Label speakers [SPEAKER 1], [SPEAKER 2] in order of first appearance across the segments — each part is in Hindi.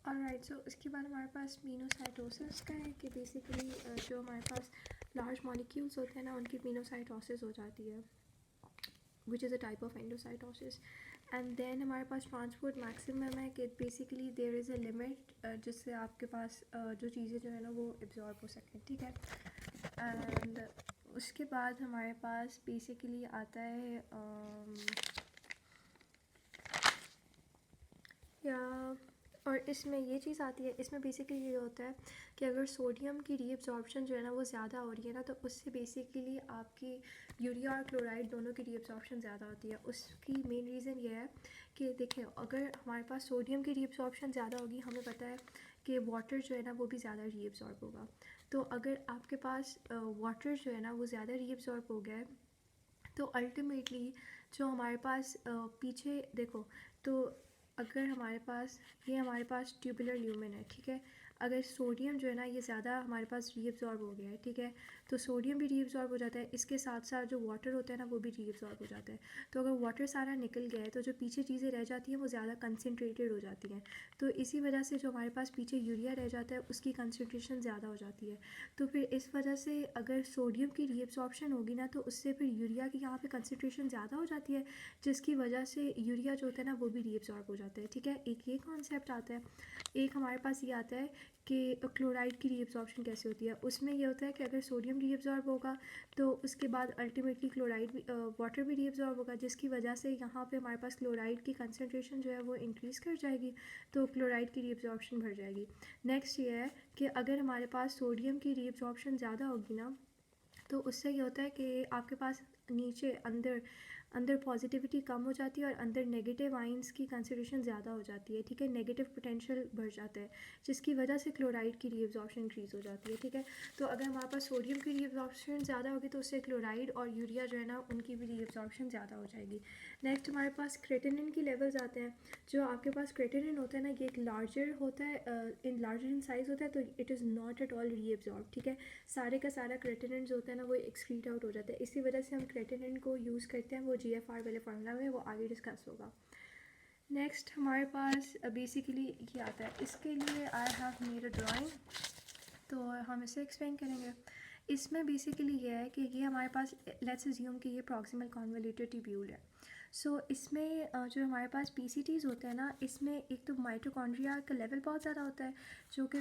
[SPEAKER 1] ऑलराइट, सो इसके बाद हमारे पास मीनोसाइटोसिस का है कि बेसिकली जो हमारे पास लार्ज मॉलिक्यूल्स होते हैं ना उनकी मीनोसाइटोसिस हो जाती है, which is a type of endocytosis. And then हमारे पास ट्रांसपोर्ट मैक्सिमम है कि basically there is a limit जिससे आपके पास जो चीज़ें जो है ना वो एब्जॉर्ब हो सकें, ठीक है. एंड उसके बाद हमारे पास बेसिकली आता है या और इसमें ये चीज़ आती है, इसमें बेसिकली ये होता है कि अगर सोडियम की रीअब्जॉर्प्शन जो है ना वो ज़्यादा हो रही है ना तो उससे बेसिकली आपकी यूरिया और क्लोराइड दोनों की रीअब्जॉर्प्शन ज़्यादा होती है. उसकी मेन रीज़न ये है कि देखें, अगर हमारे पास सोडियम की रीअब्जॉर्प्शन ज़्यादा होगी, हमें पता है कि वाटर जो है ना वो भी ज़्यादा रीअब्जॉर्ब होगा. तो अगर आपके पास वाटर जो है ना वो ज़्यादा रीअब्जॉर्ब हो गया है तो अल्टीमेटली जो हमारे पास पीछे देखो, तो अगर हमारे पास ट्यूबुलर ल्यूमेन है, ठीक है. अगर सोडियम जो है ना ये ज़्यादा हमारे पास रीअब्जॉर्ब हो गया है, ठीक है, तो सोडियम भी रीअब्जॉर्ब हो जाता है, इसके साथ साथ जो वाटर होता है ना वो भी रीअब्जॉर्ब हो जाता है. तो अगर वाटर सारा निकल गया है तो जो पीछे चीज़ें रह जाती हैं वो ज़्यादा कंसनट्रेटेड हो जाती हैं. तो इसी वजह से जो हमारे पास पीछे यूरिया रह जाता है उसकी कंसनट्रेशन ज़्यादा हो जाती है. तो फिर इस वजह से अगर सोडियम की रीअब्जॉर्प्शन होगी ना तो उससे फिर यूरिया की यहाँ पे कंसनट्रेशन ज़्यादा हो जाती है, जिसकी वजह से यूरिया जो होता है ना वो भी रीअब्जॉर्ब हो जाता है, ठीक है. एक ये कॉन्सेप्ट आता है. एक हमारे पास ये आता है कि क्लोराइड की रीअब्जॉर्प्शन कैसे होती है. उसमें ये होता है कि अगर सोडियम रीअब्जॉर्ब होगा तो उसके बाद अल्टीमेटली क्लोराइड भी वाटर भी रीअब्जॉर्ब होगा, जिसकी वजह से यहाँ पे हमारे पास क्लोराइड की कंसनट्रेशन जो है वो इंक्रीज़ कर जाएगी, तो क्लोराइड की रीअब्जॉर्प्शन बढ़ जाएगी. नेक्स्ट ये है कि अगर हमारे पास सोडियम की रीअब्जॉर्प्शन ज़्यादा होगी ना तो उससे ये होता है कि आपके पास नीचे अंदर अंदर पॉजिटिविटी कम हो जाती है और अंदर नेगेटिव आइंस की कंसंट्रेशन ज़्यादा हो जाती है, ठीक है. नेगेटिव पोटेंशियल बढ़ जाता है, जिसकी वजह से क्लोराइड की रीअब्जॉर्प्शन इंक्रीज़ हो जाती है, ठीक है. तो अगर हमारे पास सोडियम की रीअब्जॉर्प्शन ज़्यादा होगी तो उससे क्लोराइड और यूरिया जो है ना उनकी भी रीअब्जॉर्प्शन ज़्यादा हो जाएगी. नेक्स्ट हमारे पास क्रेटिनिन की लेवल्स आते हैं. जो आपके पास क्रेटिनिन होता है ना ये एक लार्जर होता है, इन लार्जर इन साइज़ होता है, तो it is not at all reabsorb, ठीक है. सारे का सारा क्रेटिनिन जो होता है ना वो एक्सक्रीट आउट हो जाता है, इसी वजह से हम क्रेटिनिन को यूज़ करते हैं. वो GFR वाले फार्मूला में वो आगे डिस्कस होगा. नेक्स्ट हमारे पास बेसिकली ये आता है. इसके लिए I have made a drawing, तो हम इसे एक्सप्लेन करेंगे. इसमें बेसिकली ये है कि ये हमारे पास, लेट्स अज्यूम कि ये प्रॉक्सिमल कॉन्वोल्यूटेड ट्यूब्यूल है. सो इसमें जो हमारे पास PCTs होते हैं ना, इसमें एक तो माइटोकॉन्ड्रिया का लेवल बहुत ज़्यादा होता है जो कि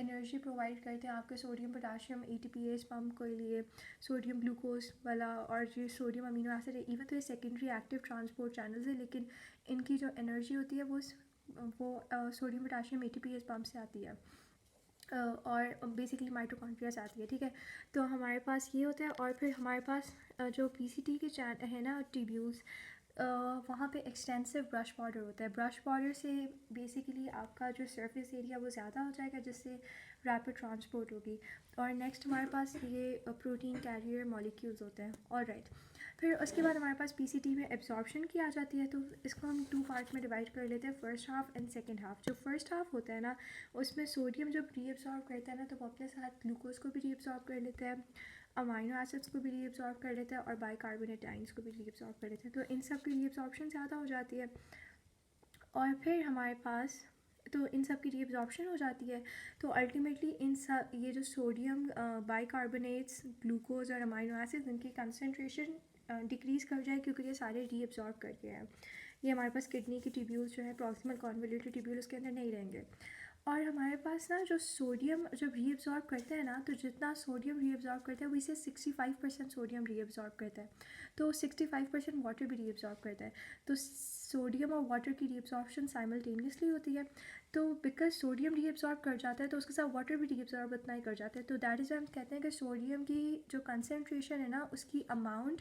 [SPEAKER 1] एनर्जी प्रोवाइड करते हैं आपके सोडियम पोटाशियम ATPase पंप के लिए, सोडियम ग्लूकोज वाला, और ये सोडियम अमीनो एसिड है. इवन तो ये सेकेंडरी एक्टिव ट्रांसपोर्ट चैनल्स है, लेकिन इनकी जो एनर्जी होती है वो सोडियम पोटाशियम ATPase पंप से आती है और बेसिकली माइटोकॉन्ड्रिया से आती है, ठीक है. तो हमारे पास ये होता है. और फिर हमारे पास जो PCT के चैन है ना ट्यूब्यूल्स, वहाँ पे एक्सटेंसिव ब्रश बॉर्डर होता है. ब्रश बॉर्डर से बेसिकली आपका जो सरफेस एरिया वो ज़्यादा हो जाएगा, जिससे रैपिड ट्रांसपोर्ट होगी. और नेक्स्ट हमारे पास ये प्रोटीन कैरियर मॉलिक्यूल्स होते हैं. ऑलराइट, फिर उसके बाद हमारे पास PCT में एब्जॉर्प्शन की आ जाती है. तो इसको हम 2 पार्ट में डिवाइड कर लेते हैं, first half and second half. जो फर्स्ट हाफ होता है ना उसमें सोडियम जब रीअब्जॉर्ब करता है ना तो वो अपने साथ ग्लूकोज को भी रीअब्जॉर्ब कर लेता है, अमाइनो एसिड्स को भी रीअब्जॉर्ब कर लेता है और बाइकार्बोनेट आयंस को भी रीअब्जॉर्ब कर लेता है. तो इन सब की रीअब्जॉर्प्शन ज़्यादा हो जाती है. और फिर हमारे पास तो इन सब की रीअब्जॉर्प्शन हो जाती है, तो अल्टीमेटली इन सब ये जो सोडियम बाइकार्बोनेट्स ग्लूकोज और अमाइनो एसिड्स इनकी कंसनट्रेशन डिक्रीज़ कर जाए, क्योंकि ये सारे रीअब्जॉर्ब करके हैं. ये हमारे पास किडनी की ट्यूब्यूल्स जो है प्रॉक्सिमल कॉन्वोल्यूटेड ट्यूब्यूल उसके अंदर नहीं रहेंगे. और हमारे पास ना जो सोडियम जब रीअब्जॉर्ब करते हैं ना, तो जितना सोडियम रीअब्जॉर्ब करता है वो इसे 65% सोडियम रीअब्जॉर्ब करता है, तो 65% वाटर भी रीअब्जॉर्ब करता है. तो सोडियम और वाटर की रीअब्जॉर्प्शन साइमल्टेनियसली होती है. तो बिकॉज सोडियम रीअब्जॉर्ब कर जाता है तो उसके साथ वाटर भी रीअब्जॉर्ब उतना ही कर जाता है. तो दैट इज़ हम कहते हैं कि सोडियम की जो कंसनट्रेशन है ना उसकी अमाउंट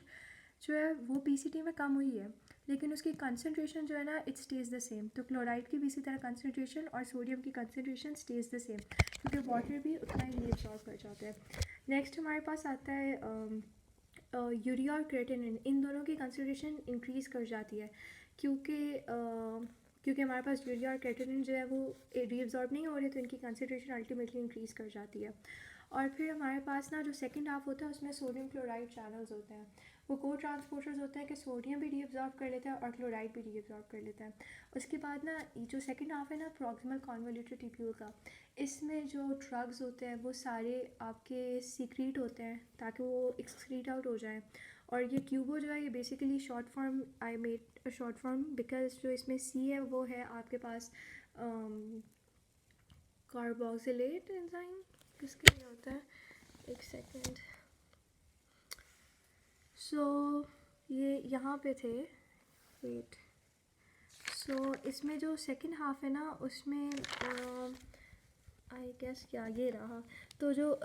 [SPEAKER 1] जो है वो PCT में कम हुई है, लेकिन उसकी कंसनट्रेशन जो है ना इट स्टेज़ द सेम. तो क्लोराइड की भी इसी तरह कंसनट्रेशन और सोडियम की कंसनट्रेशन स्टेज़ द सेम, क्योंकि वाटर भी उतना ही रीअब्जॉर्ब कर जाता है. नेक्स्ट हमारे पास आता है यूरिया और क्रेटिनिन. इन दोनों की कंसनट्रेशन इंक्रीज़ कर जाती है, क्योंकि हमारे पास यूरिया और क्रेटिनिन जो है वो रीअब्जॉर्ब नहीं हो रहे, तो इनकी कंसनट्रेशन अल्टीमेटली इंक्रीज़ कर जाती है. और फिर हमारे पास ना जो सेकंड हाफ होता है उसमें सोडियम क्लोराइड चैनल्स होते हैं, वो को ट्रांसपोर्टर्स होते हैं कि सोडियम भी रीअब्जॉर्ब कर लेता है और क्लोराइड भी रीअब्जॉर्ब कर लेता है। उसके बाद ना जो सेकंड हाफ है ना प्रॉक्सिमल कॉन्वोल्यूटेड ट्यूब्यूल का, इसमें जो ड्रग्स होते हैं वो सारे आपके सीक्रेट होते हैं ताकि वो एक्सक्रीट आउट हो जाए। और ये क्यूबो जो है ये basically short form, I made short form because जो इसमें सी है वो है आपके पास कार्बोक्सिलेट एंजाइम, किसके लिए होता है, एक सेकेंड। सो ये यहाँ पे थे, वेट। सो इसमें जो सेकंड हाफ है ना उसमें आई गेस क्या ये रहा, तो जो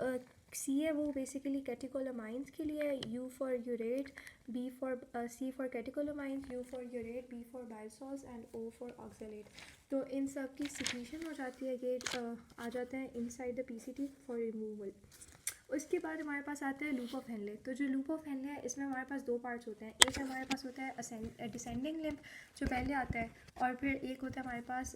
[SPEAKER 1] सी है वो बेसिकली कैटेकोलामाइंस के लिए, U for urate, B for C for catecholamines, U for urate, B for बाइसॉल्स एंड ओ फॉर ऑक्सलेट। तो इन सब की सिक्रीशन हो जाती है, ये आ जाते हैं inside the PCT for removal. उसके बाद हमारे पास आता है लूप ऑफ हेनले। तो जो लूप ऑफ हेनले है इसमें हमारे पास दो पार्ट्स होते हैं, एक हमारे पास होता है डिसेंडिंग लिम्ब जो पहले आता है, और फिर एक होता है हमारे पास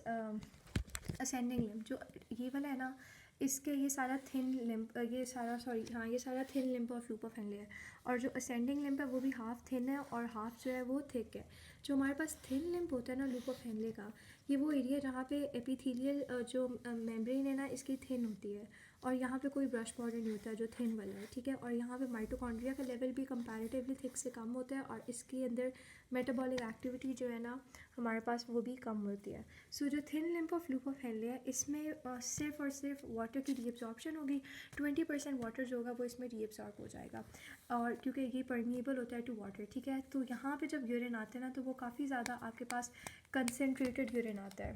[SPEAKER 1] असेंडिंग लिम्ब। जो ये वाला है ना इसके ये सारा थिन लिम्ब, ये सारा सॉरी हाँ ये सारा thin limb of loop of Henle है, और जो असेंडिंग लिम्ब है वो भी हाफ थिन है और हाफ जो है वो थिक है। जो हमारे पास थिन लिम्ब होता है ना लूप ऑफ हेनले का, ये वो एरिया जहाँ पे एपिथेलियल जो मेम्ब्रेन है ना इसकी थिन होती है, और यहाँ पे कोई ब्रश बॉर्डर नहीं होता है जो थिन वाला है, ठीक है। और यहाँ पे माइटोकॉन्ड्रिया का लेवल भी कंपैरेटिवली थिक से कम होता है, और इसके अंदर मेटाबॉलिक एक्टिविटी जो है ना हमारे पास वो भी कम होती है। सो जो thin limb of loop of Henle है इसमें सिर्फ और सिर्फ वाटर की रीअब्जॉर्प्शन होगी, 20% वाटर जो होगा वो इसमें रीअब्जॉर्ब हो जाएगा, और क्योंकि ये परमिएबल होता है टू वाटर, ठीक है। तो यहाँ पे जब यूरिन आते हैं ना तो वो काफ़ी ज़्यादा आपके पास कंसनट्रेटेड यूरिन आता है।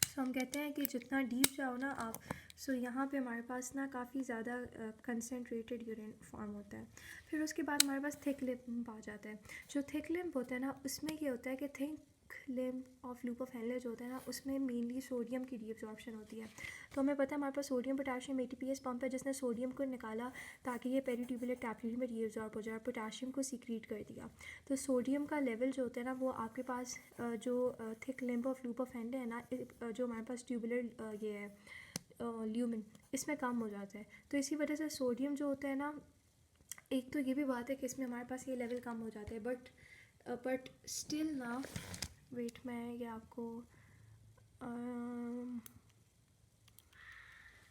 [SPEAKER 1] सो हम कहते हैं कि जितना डीप जाओ ना आप, सो यहाँ पे हमारे पास ना काफ़ी ज़्यादा कंसनट्रेटेड यूरिन फॉर्म होता है। फिर उसके बाद हमारे पास थिक लिम्ब आ जाता है। जो थिक लिम्ब होता है ना उसमें ये होता है कि thick limb of loop of Henle जो होता है ना उसमें मेनली सोडियम की रीअब्जॉर्प्शन होती है। तो हमें पता है हमारे पास सोडियम पोटाशियम ATPase पंप है जिसने सोडियम को निकाला ताकि ये पेरीट्यूबुलर कैपिलरी में रीअब्जॉर्ब हो जाए, पोटाशियम को सीक्रेट कर दिया। तो सोडियम का लेवल जो होता है ना वो आपके पास जो thick limb of loop of Henle है ना, जो हमारे पास ट्यूबुलर ये है ल्यूमिन, इसमें कम हो जाता है। तो इसी वजह से सोडियम जो होता है ना, एक तो ये भी बात है कि इसमें हमारे पास ये लेवल कम हो जाते हैं, बट स्टिल ना, वेट मैं ये आपको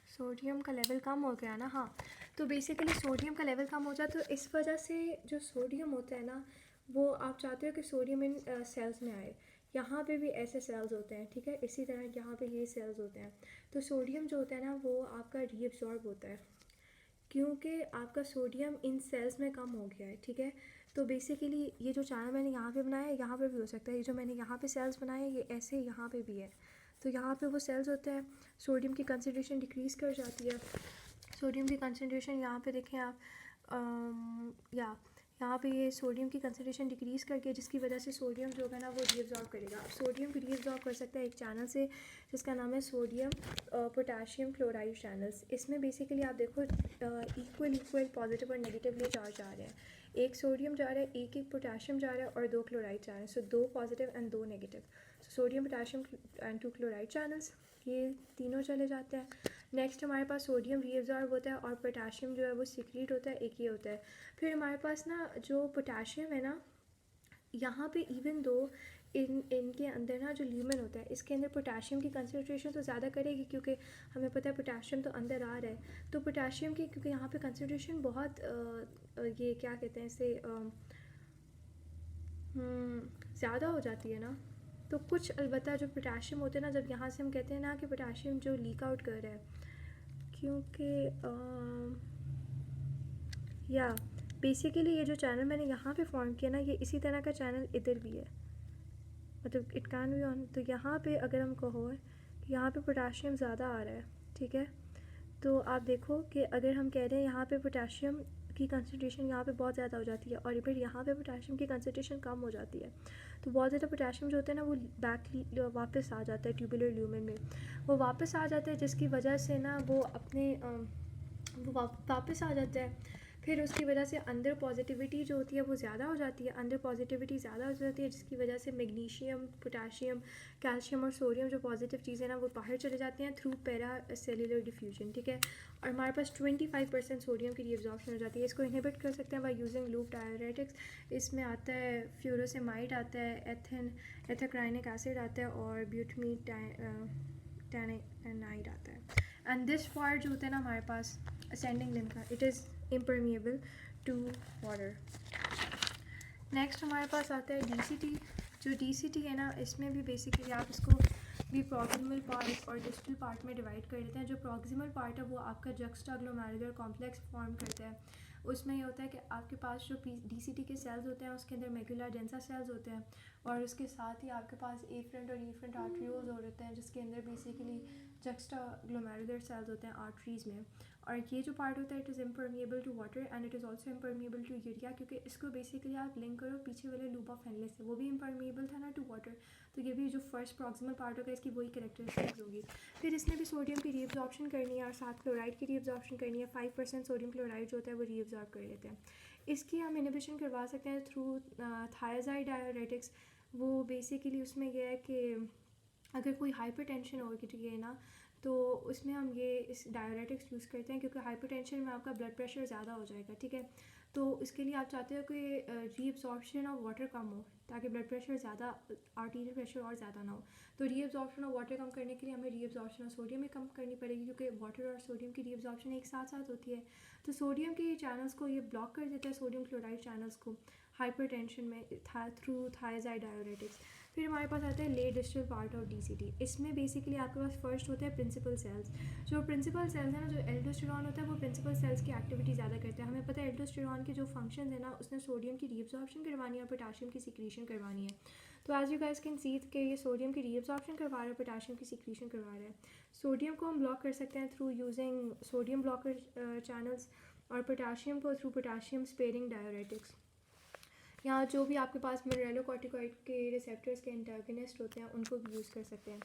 [SPEAKER 1] सोडियम का लेवल कम हो गया ना, हाँ। तो बेसिकली सोडियम का लेवल कम हो जाए, तो इस वजह से जो सोडियम होता है ना वो आप चाहते हो कि सोडियम इन सेल्स में आए। यहाँ पे भी ऐसे सेल्स होते हैं, ठीक है, इसी तरह यहाँ पे ये सेल्स होते हैं। तो सोडियम जो होता है ना वो आपका रीअब्सॉर्ब होता है क्योंकि आपका सोडियम इन सेल्स में कम हो गया है, ठीक है। तो बेसिकली ये जो चैनल मैंने यहाँ पे बनाया है यहाँ पे भी हो सकता है, ये जो मैंने यहाँ पे सेल्स बनाए हैं ये ऐसे यहाँ पे भी है। तो यहाँ पे वो सेल्स होते हैं, सोडियम की कंसनट्रेशन डिक्रीज़ कर जाती है। सोडियम की कंसनट्रेशन यहाँ पे देखें आप, यहाँ पे ये सोडियम की कंसनट्रेशन डिक्रीज़ करके जिसकी वजह से सोडियम जो है ना वो रीअब्सॉर्ब करेगा। सोडियम को रीअब्सॉर्ब कर सकता है एक चैनल से जिसका नाम है सोडियम पोटाशियम क्लोराइड चैनल्स। इसमें बेसिकली आप देखो इक्वल पॉजिटिव और नेगेटिवली चार्ज जा रहे हैं, एक सोडियम जा रहा है, एक पोटाशियम जा रहा है और 2 क्लोराइड जा रहे हैं। सो 2 positive and 2 negative, sodium potassium and 2 chloride channels, ये तीनों चले जाते हैं। नेक्स्ट हमारे पास सोडियम रीअब्सॉर्ब होता है और पोटाशियम जो है वो सीक्रेट होता है, एक ये होता है। फिर हमारे पास ना जो पोटाशियम है ना, यहाँ पे इवन दो इनके अंदर ना जो ल्यूमेन होता है इसके अंदर पोटाशियम की कंसनट्रेशन तो ज़्यादा करेगी क्योंकि हमें पता है पोटाशियम तो अंदर आ रहा है। तो पोटाशियम की क्योंकि यहाँ पे कंसनट्रेशन बहुत ये क्या कहते हैं इसे ज़्यादा हो जाती है ना, तो कुछ अलबत्ता जो पोटाशियम होते हैं ना, जब यहाँ से हम कहते हैं ना कि पोटाशियम जो लीक आउट कर रहा है, क्योंकि या बेसिकली ये जो चैनल मैंने यहाँ पे फॉर्म किया ना ये इसी तरह का चैनल इधर भी है, मतलब इट कैन बी ऑन। तो यहाँ पे अगर हम कहो कि यहाँ पे पोटाशियम ज़्यादा आ रहा है, ठीक है, तो आप देखो कि अगर हम कह रहे हैं यहाँ पे पोटाशियम की कंसनट्रेशन यहाँ पे बहुत ज़्यादा हो जाती है और फिर यहाँ पे पोटाशियम की कंसनट्रेशन कम हो जाती है, तो बहुत ज़्यादा पोटाशियम जो होता है ना वो बैक वापस आ जाता है ट्यूबुलर ल्यूमेन में, वो वापस आ जाता है जिसकी वजह से ना वो अपने वो वापस आ जाता है। फिर उसकी वजह से अंदर पॉजिटिविटी जो होती है वो ज़्यादा हो जाती है, अंदर पॉजिटिविटी ज़्यादा हो जाती है, जिसकी वजह से मैग्नीशियम, पोटाशियम, कैल्शियम और सोडियम जो पॉजिटिव चीज़ें ना वो बाहर चले जाती हैं थ्रू पैरा सेलुलर डिफ्यूजन, ठीक है। और हमारे पास 25% सोडियम की रीअब्जॉर्प्शन हो जाती है। इसको इनहिबिट कर सकते हैं बाय यूजिंग लूप डायरेटिक्स। इसमें आता है फ्यूरोसेमाइड आता है, एथाक्राइनिक एसिड आता है और ब्यूटमीट टैनाइड आता है। एंड दिस पार्ट जो होता है ना हमारे पास असेंडिंग लिम्फ का, it is impermeable to water. Next हमारे पास आता है DCT। जो DCT है ना, इसमें भी बेसिकली आप इसको भी प्रॉक्सिमल पार्ट और डिस्टल पार्ट में डिवाइड कर देते हैं। जो प्रॉक्सिमल पार्ट है वो आपका जक्स्टाग्लोमेरुलर कॉम्प्लेक्स फॉर्म करता है। उसमें ये होता है कि आपके पास जो DCT के सेल्स होते हैं उसके अंदर मेडुला डेंसा सेल्स होते हैं और उसके साथ ही आपके पास एफरेंट और ईफरेंट आर्ट्रियोल्स होते हैं जिसके अंदर बेसिकली जक्स्टाग्लोमेरुलर सेल्स होते हैं आर्टरीज में। और ये जो पार्ट होता है it is impermeable to water and it is also impermeable to urea, क्योंकि इसको बेसिकली आप लिंक करो पीछे वाले लूप ऑफ हेनले से, वो भी इम्परमिएबल था ना टू वाटर, तो ये भी जो फर्स्ट प्रॉक्सिमल पार्ट होगा इसकी वही कैरेक्टरिस्टिक्स होगी। फिर इसने भी सोडियम की रीअब्जॉर्प्शन करनी है और साथ क्लोराइड की रीअब्जॉर्प्शन करनी है। 5% सोडियम क्लोराइड जो होता है वो रीअब्जॉर्ब कर लेते हैं। इसकी हम इनहिबिशन करवा सकते हैं थ्रू थायजाइड डायरेटिक्स। वो बेसिकली उसमें यह है कि अगर कोई हाइपरटेंशन हो रही है ना तो उसमें हम ये इस डायरेटिक्स यूज़ करते हैं, क्योंकि हाइपरटेंशन में आपका ब्लड प्रेशर ज़्यादा हो जाएगा, ठीक है। तो इसके लिए आप चाहते हो कि रीअब्जॉर्प्शन ऑफ वाटर कम हो ताकि ब्लड प्रेशर ज़्यादा, आर्टीरियल प्रेशर और ज़्यादा ना हो। तो रीअब्जॉर्प्शन ऑफ वाटर कम करने के लिए हमें रीअब्जॉर्प्शन ऑफ सोडियम भी कम करनी पड़ेगी, क्योंकि वाटर और सोडियम की रीअब्जॉर्प्शन एक साथ साथ होती है। तो सोडियम के चैनल्स को ये ब्लॉक कर देता है, सोडियम क्लोराइड चैनल्स को हाइपरटेंशन में थ्रू थायजाइड डायरेटिक्स। फिर हमारे पास आता है late distal part of DCT। इसमें बेसिकली आपके पास फर्स्ट होता है प्रिंसिपल सेल्स। जो प्रिंसिपल सेल्स है ना, जो एल्डोस्टेरॉन होता है वो प्रिंसिपल सेल्स की एक्टिविटी ज़्यादा करता है। हमें पता है एल्डोस्टेरॉन के जो फंक्शन है ना, उसने सोडियम की रीअब्जॉर्प्शन करवानी है और पोटाशियम की सिक्रीशन करवानी है। तो as you guys can see कि ये सोडियम की रीअब्जॉर्प्शन करवा रहा है, पोटाशियम की सिक्रीशन करवा रहा है। सोडियम को हम ब्लॉक कर सकते हैं through using sodium blocker channels और पोटाशियम को थ्रू पोटाशियम स्पेयरिंग डायरेटिक्स। यहाँ जो भी आपके पास मिनरलोकॉर्टिकॉइड के रिसेप्टर्स के एंटागनिस्ट होते हैं उनको भी यूज़ कर सकते हैं।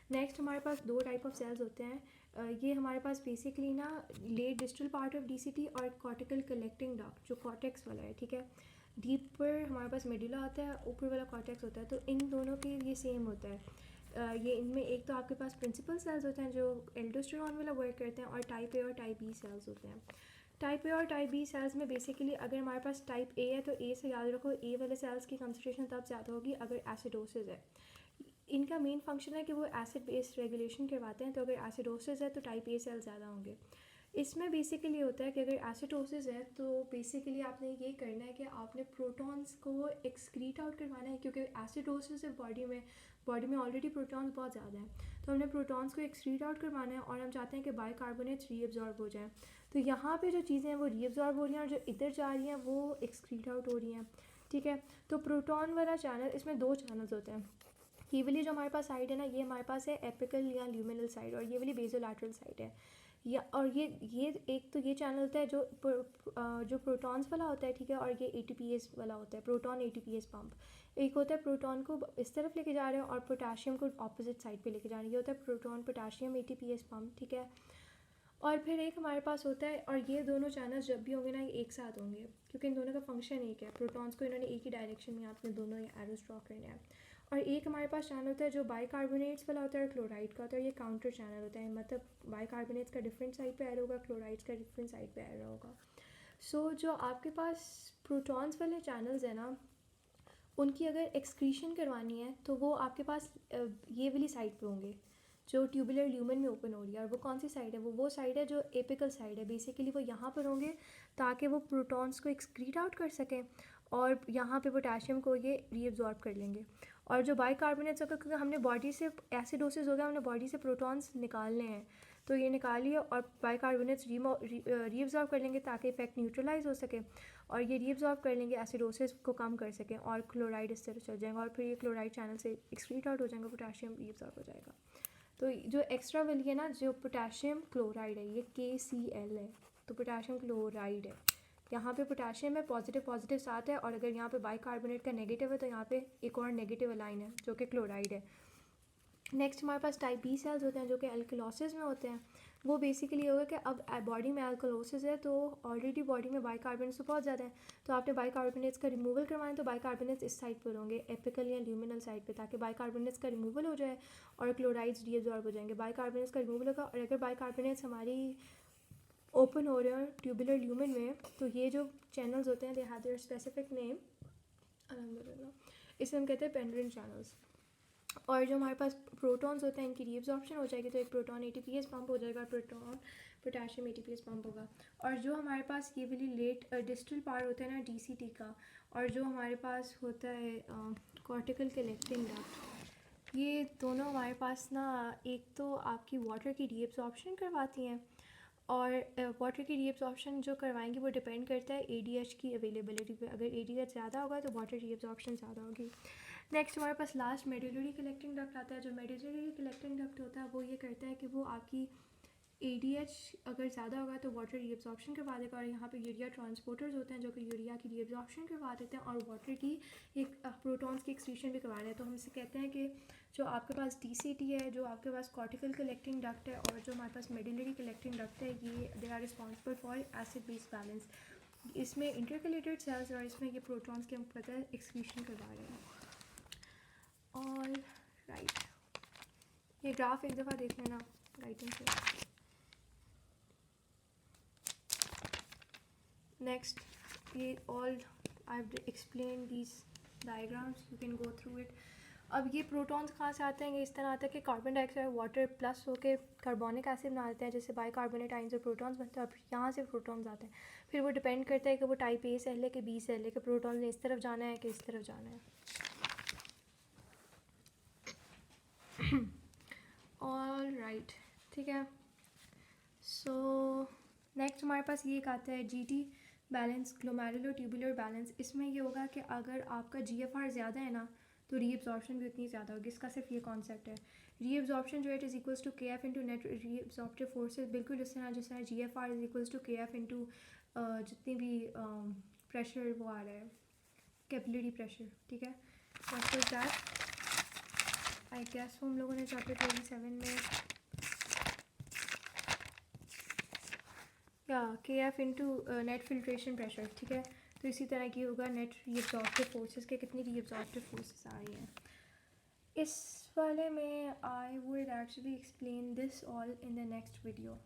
[SPEAKER 1] नेक्स्ट हमारे पास 2 टाइप ऑफ सेल्स होते हैं। ये हमारे पास बेसिकली ना late distal part of DCT और कॉर्टिकल कलेक्टिंग डक्ट जो कॉर्टेक्स वाला है, ठीक है। डीप पर हमारे पास मेडुला आता है, ऊपर वाला कॉर्टेक्स होता है। तो इन दोनों के ये सेम होता है। ये इनमें एक तो आपके पास प्रिंसिपल सेल्स होते हैं जो एल्डोस्टेरॉन वाला वर्क करते हैं और टाइप A और टाइप B सेल्स होते हैं। टाइप ए और टाइप बी सेल्स में बेसिकली अगर हमारे पास टाइप ए है तो ए से याद रखो ए वाले सेल्स की कंसंट्रेशन तब ज़्यादा होगी अगर एसिडोसिस है। इनका मेन फंक्शन है कि वो एसिड बेस्ड रेगुलेशन करवाते हैं, तो अगर एसिडोसिस है तो टाइप ए सेल ज़्यादा होंगे। इसमें बेसिकली होता है कि अगर एसिडोसिस है तो बेसिकली आपने ये करना है कि आपने प्रोटॉन्स को एक्सक्रीट आउट करवाना है, क्योंकि एसिडोसिस है बॉडी में ऑलरेडी प्रोटॉन्स बहुत ज़्यादा हैं, तो हमने प्रोटॉन्स को एक्सक्रीट आउट करवाना है और हम चाहते हैं कि बाइकार्बोनेट्स रीअब्जॉर्ब हो जाएं। तो यहाँ पे जो चीज़ें हैं वो रीअब्जॉर्ब हो रही हैं और जो इधर जा रही हैं वो एक्सक्रीट आउट हो रही हैं, ठीक है। तो प्रोटॉन वाला चैनल, इसमें 2 चैनल्स होते हैं। ये वाली जो हमारे पास साइड है ना, ये हमारे पास है एपिकल या ल्यूमिनल साइड और ये वाली बेसोलैटरल साइड है। या और ये एक तो ये चैनल होता है जो प्रोटॉन्स वाला होता है, ठीक है, और ये ATPase वाला होता है, प्रोटॉन ATPase पंप। एक होता है प्रोटॉन को इस तरफ लेके जा रहे हैं और पोटाशियम को ऑपोजिट साइड पे लेके जा रहे हैं, ये होता है प्रोटॉन पोटाशियम ATPase पंप, ठीक है। और फिर एक हमारे पास होता है, और ये दोनों चैनल्स जब भी होंगे ना ये एक साथ होंगे, क्योंकि इन दोनों का फंक्शन एक है। प्रोटॉन्स को इन्होंने एक ही डायरेक्शन में आपने दोनों एरोस ड्रॉ करने हैं। और एक हमारे पास चैनल होता है जो बाइकार्बोनेट्स वाला होता है और क्लोराइड का होता है, और ये काउंटर चैनल होता है, मतलब बाइकार्बोनेट्स का डिफरेंट साइड पे एरो होगा, क्लोराइड्स का डिफरेंट साइड पे एरो होगा। सो जो आपके पास प्रोटॉन्स वाले चैनल्स हैं ना, उनकी अगर एक्सक्रीशन करवानी है तो वो आपके पास ये वाली साइड पे होंगे जो ट्यूबुलर ल्यूमन में ओपन हो रही है। और वो कौन सी साइड है? वो साइड है जो एपिकल साइड है। बेसिकली वो यहाँ पर होंगे ताकि वो प्रोटॉन्स को एक्सक्रीट आउट कर सकें और यहाँ पे पोटाशियम को ये रीअब्जॉर्ब कर लेंगे। और जो बाइकार्बोनेट्स होगा, क्योंकि हमने बॉडी से एसिडोसिस हो गया, हमने बॉडी से प्रोटॉन्स निकालने हैं, तो ये निकालिए और बाइकार्बोनेट्स रीअब्जॉर्ब कर लेंगे ताकि इफेक्ट न्यूट्रलाइज हो सके और ये रीअब्जॉर्ब कर लेंगे, एसिडोसिस को कम कर सकें और क्लोराइड इस तरह चल जाएगा और फिर ये क्लोराइड चैनल से एक्सक्रीट आउट हो जाएगा, पोटाशियम रीअब्जॉर्ब हो जाएगा। तो जो एक्स्ट्रा वाली है ना, जो पोटाशियम क्लोराइड है, ये KCl है, तो पोटाशियम क्लोराइड है। यहाँ पे पोटाशियम है, पॉजिटिव साथ है, और अगर यहाँ पे बाइकार्बोनेट का नेगेटिव है तो यहाँ पे एक और नेगेटिव अलाइन है जो कि क्लोराइड है। नेक्स्ट हमारे पास टाइप बी सेल्स होते हैं जो कि एल्कलोसिस में होते हैं। वो बेसिकली होगा कि अब बॉडी में एल्कलोसिस है तो ऑलरेडी बॉडी में बाइकार्बोनेट्स तो बहुत ज़्यादा है, तो आपने बाइकार्बोनेट्स का रिमूवल करवाएं तो बाइकार्बोनेट्स इस साइड पर होंगे, एपिकल या ल्यूमिनल साइड पे, ताकि बाइकार्बोनेट्स का रिमूवल हो जाए और क्लोराइड्स डीअब्जॉर्ब हो जाएंगे। बाइकार्बोनेट्स का रिमूवल होगा और अगर बाइकार्बोनेट्स हमारी ओपन हो रहे हैं ट्यूबुलर ल्यूमेन में तो ये जो चैनल्स होते हैं they have their specific name, इसे हम कहते हैं पेंड्रिन चैनल्स। और जो हमारे पास प्रोटॉन्स होते हैं इनकी रीअब्जॉर्प्शन हो जाएगी, तो एक प्रोटॉन एटीपीएस पंप हो जाएगा, प्रोटॉन पोटेशियम एटीपीएस पंप होगा। और जो हमारे पास ये वाली लेट डिस्टल पार्ट होता है ना डीसीटी का, और जो हमारे पास होता है कॉर्टिकल कलेक्टिंग डक्ट, ये दोनों हमारे पास ना एक तो आपकी वाटर की रीअब्जॉर्प्शन करवाती हैं, और वाटर की रीअब्जॉर्प्शन जो करवाएंगी वो डिपेंड करता है एडीएच की अवेलेबिलिटी पे। अगर एडीएच ज़्यादा होगा तो वाटर रीअब्जॉर्प्शन ज़्यादा होगी। नेक्स्ट हमारे पास लास्ट मेडुलरी कलेक्टिंग डक्ट आता है। जो मेडुलरी कलेक्टिंग डक्ट होता है वो ये करता है कि वो आपकी एडीएच अगर ज़्यादा होगा तो वाटर रीअब्जॉर्प्शन करवा देगा, और यहाँ पे यूरिया ट्रांसपोर्टर्स होते हैं जो कि यूरिया की रीअब्जॉर्प्शन करवा देते हैं और वाटर की एक प्रोटॉन्स की एक्सक्रीशन भी करवा रहे हैं। तो हम इसे कहते हैं कि जो आपके पास डीसीटी है, जो आपके पास कॉर्टिकल कलेक्टिंग डक्ट है, और जो हमारे पास मेडुलरी कलेक्टिंग डक्ट है, ये they are responsible for acid base balance. इसमें इंटरकलेटेड सेल्स और इसमें ये प्रोटॉन्स के हम पता है एक्सक्रीशन करवा रहे हैं। और राइट, ये ग्राफ एक दफ़ा देख लेना राइटिंग से। नेक्स्ट, ये all I have explain these diagrams, you can go through it. अब ये प्रोटॉन्स कहाँ से आते हैं, ये इस तरह आता है कि कार्बन डाइऑक्साइड वाटर प्लस होकर कार्बोनिक एसिड बना देते हैं, जैसे बाइकार्बोनेट आयन से प्रोटॉन्स बनते हैं। अब यहाँ से प्रोटॉन्स आते हैं, फिर वो डिपेंड करता है कि वो टाइप ए सेल है कि बी सेल है, कि प्रोटॉन्स ने इस तरफ जाना है कि इस तरफ जाना है। ऑल राइट, ठीक है। सो नेक्स्ट हमारे पास ये एक आता है GT balance, glomerular tubular balance. इसमें ये होगा कि अगर आपका जीएफआर ज़्यादा है ना तो रीअब्जॉर्प्शन भी उतनी ज़्यादा होगी। इसका सिर्फ ये कॉन्सेप्ट है। Reabsorption rate is equals to K F into net reabsorptive forces, बिल्कुल जिस तरह GFR is equals to K F into जितनी भी प्रेशर वो आ रहा है, कैपिलरी प्रेशर, ठीक है। What was that, I guess हम लोगों ने चैप्टर 27 में या K F into net filtration pressure, ठीक है। तो इसी तरह की होगा नेट रीअब्जॉर्प्टिव फोर्सेस के कितनी रीअब्जॉर्प्टिव फोर्सेस आ रही हैं। इस वाले में I would actually explain this all in the next video.